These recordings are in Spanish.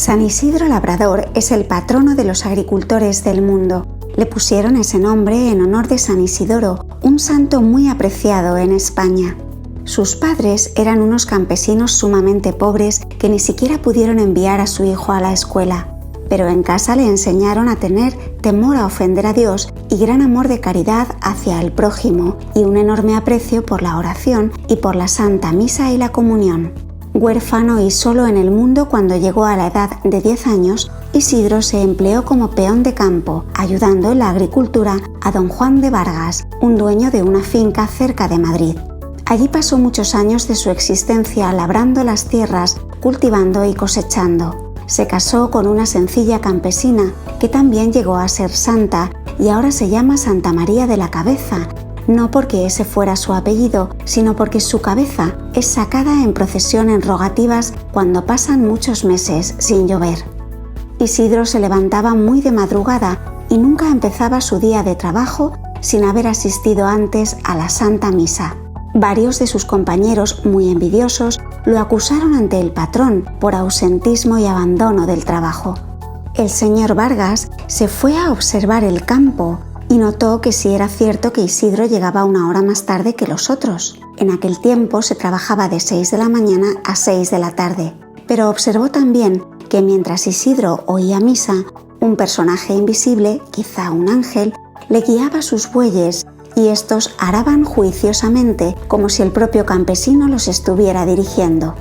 San Isidro Labrador es el patrono de los agricultores del mundo. Le pusieron ese nombre en honor de San Isidoro, un santo muy apreciado en España. Sus padres eran unos campesinos sumamente pobres que ni siquiera pudieron enviar a su hijo a la escuela, pero en casa le enseñaron a tener temor a ofender a Dios y gran amor de caridad hacia el prójimo y un enorme aprecio por la oración y por la Santa Misa y la Comunión. Huérfano y solo en el mundo cuando llegó a la edad de 10 años, Isidro se empleó como peón de campo, ayudando en la agricultura a don Juan de Vargas, un dueño de una finca cerca de Madrid. Allí pasó muchos años de su existencia labrando las tierras, cultivando y cosechando. Se casó con una sencilla campesina que también llegó a ser santa y ahora se llama Santa María de la Cabeza, no porque ese fuera su apellido, sino porque su cabeza es sacada en procesión en rogativas cuando pasan muchos meses sin llover. Isidro se levantaba muy de madrugada y nunca empezaba su día de trabajo sin haber asistido antes a la Santa Misa. Varios de sus compañeros, muy envidiosos, lo acusaron ante el patrón por ausentismo y abandono del trabajo. El señor Vargas se fue a observar el campo y notó que sí era cierto que Isidro llegaba una hora más tarde que los otros. En aquel tiempo se trabajaba de 6 de la mañana a 6 de la tarde, pero observó también que mientras Isidro oía misa, un personaje invisible, quizá un ángel, le guiaba sus bueyes y estos araban juiciosamente como si el propio campesino los estuviera dirigiendo.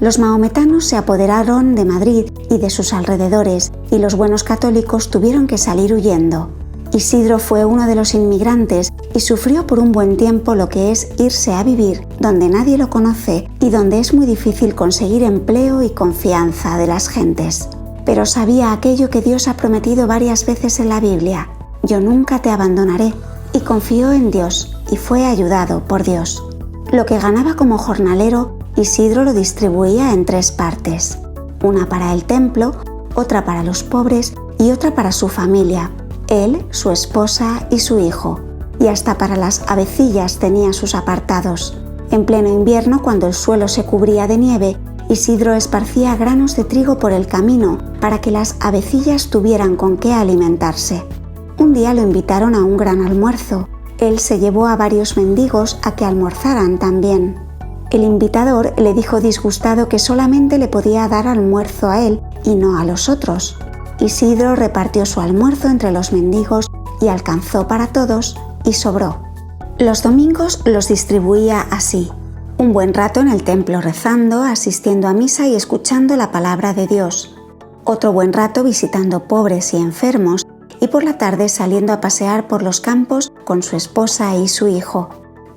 Los mahometanos se apoderaron de Madrid y de sus alrededores y los buenos católicos tuvieron que salir huyendo. Isidro fue uno de los inmigrantes y sufrió por un buen tiempo lo que es irse a vivir donde nadie lo conoce y donde es muy difícil conseguir empleo y confianza de las gentes. Pero sabía aquello que Dios ha prometido varias veces en la Biblia: yo nunca te abandonaré, y confió en Dios y fue ayudado por Dios. Lo que ganaba como jornalero, Isidro lo distribuía en 3 partes: una para el templo, otra para los pobres y otra para su familia, él, su esposa y su hijo, y hasta para las avecillas tenía sus apartados. En pleno invierno, cuando el suelo se cubría de nieve, Isidro esparcía granos de trigo por el camino para que las avecillas tuvieran con qué alimentarse. Un día lo invitaron a un gran almuerzo. Él se llevó a varios mendigos a que almorzaran también. El invitador le dijo disgustado que solamente le podía dar almuerzo a él y no a los otros. Isidro repartió su almuerzo entre los mendigos y alcanzó para todos y sobró. Los domingos los distribuía así: un buen rato en el templo rezando, asistiendo a misa y escuchando la palabra de Dios; otro buen rato visitando pobres y enfermos, y por la tarde saliendo a pasear por los campos con su esposa y su hijo.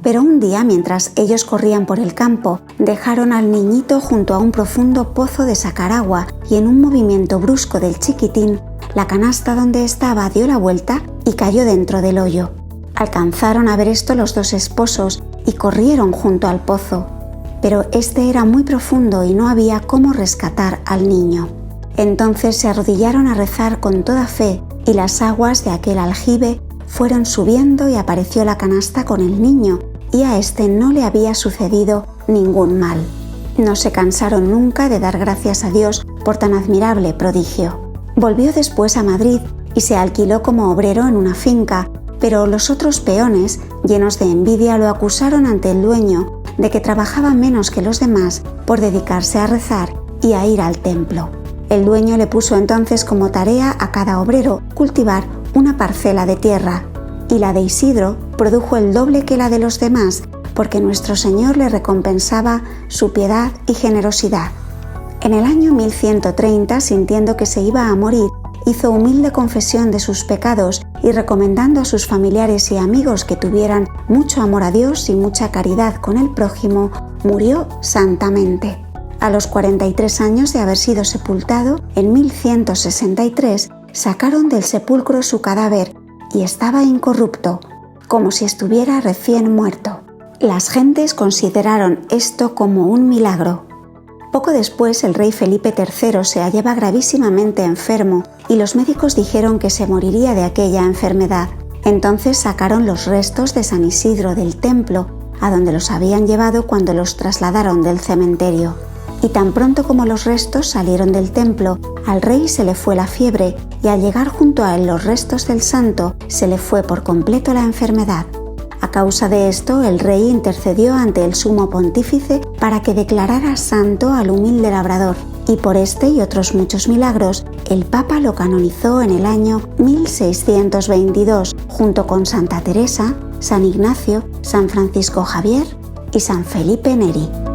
Pero un día, mientras ellos corrían por el campo, dejaron al niñito junto a un profundo pozo de sacar agua y en un movimiento brusco del chiquitín, la canasta donde estaba dio la vuelta y cayó dentro del hoyo. Alcanzaron a ver esto los 2 esposos y corrieron junto al pozo, pero este era muy profundo y no había cómo rescatar al niño. Entonces se arrodillaron a rezar con toda fe y las aguas de aquel aljibe fueron subiendo y apareció la canasta con el niño, y a este no le había sucedido ningún mal. No se cansaron nunca de dar gracias a Dios por tan admirable prodigio. Volvió después a Madrid y se alquiló como obrero en una finca, pero los otros peones, llenos de envidia, lo acusaron ante el dueño de que trabajaba menos que los demás por dedicarse a rezar y a ir al templo. El dueño le puso entonces como tarea a cada obrero cultivar una parcela de tierra, y la de Isidro produjo el doble que la de los demás, porque nuestro Señor le recompensaba su piedad y generosidad. En el año 1130, sintiendo que se iba a morir, hizo humilde confesión de sus pecados y recomendando a sus familiares y amigos que tuvieran mucho amor a Dios y mucha caridad con el prójimo, murió santamente. A los 43 años de haber sido sepultado, en 1163, sacaron del sepulcro su cadáver y estaba incorrupto, como si estuviera recién muerto. Las gentes consideraron esto como un milagro. Poco después, el rey Felipe III se hallaba gravísimamente enfermo y los médicos dijeron que se moriría de aquella enfermedad. Entonces sacaron los restos de San Isidro del templo, a donde los habían llevado cuando los trasladaron del cementerio. y tan pronto como los restos salieron del templo, al rey se le fue la fiebre y al llegar junto a él los restos del santo, se le fue por completo la enfermedad. A causa de esto, el rey intercedió ante el sumo pontífice para que declarara santo al humilde labrador, y por este y otros muchos milagros, el Papa lo canonizó en el año 1622, junto con Santa Teresa, San Ignacio, San Francisco Javier y San Felipe Neri.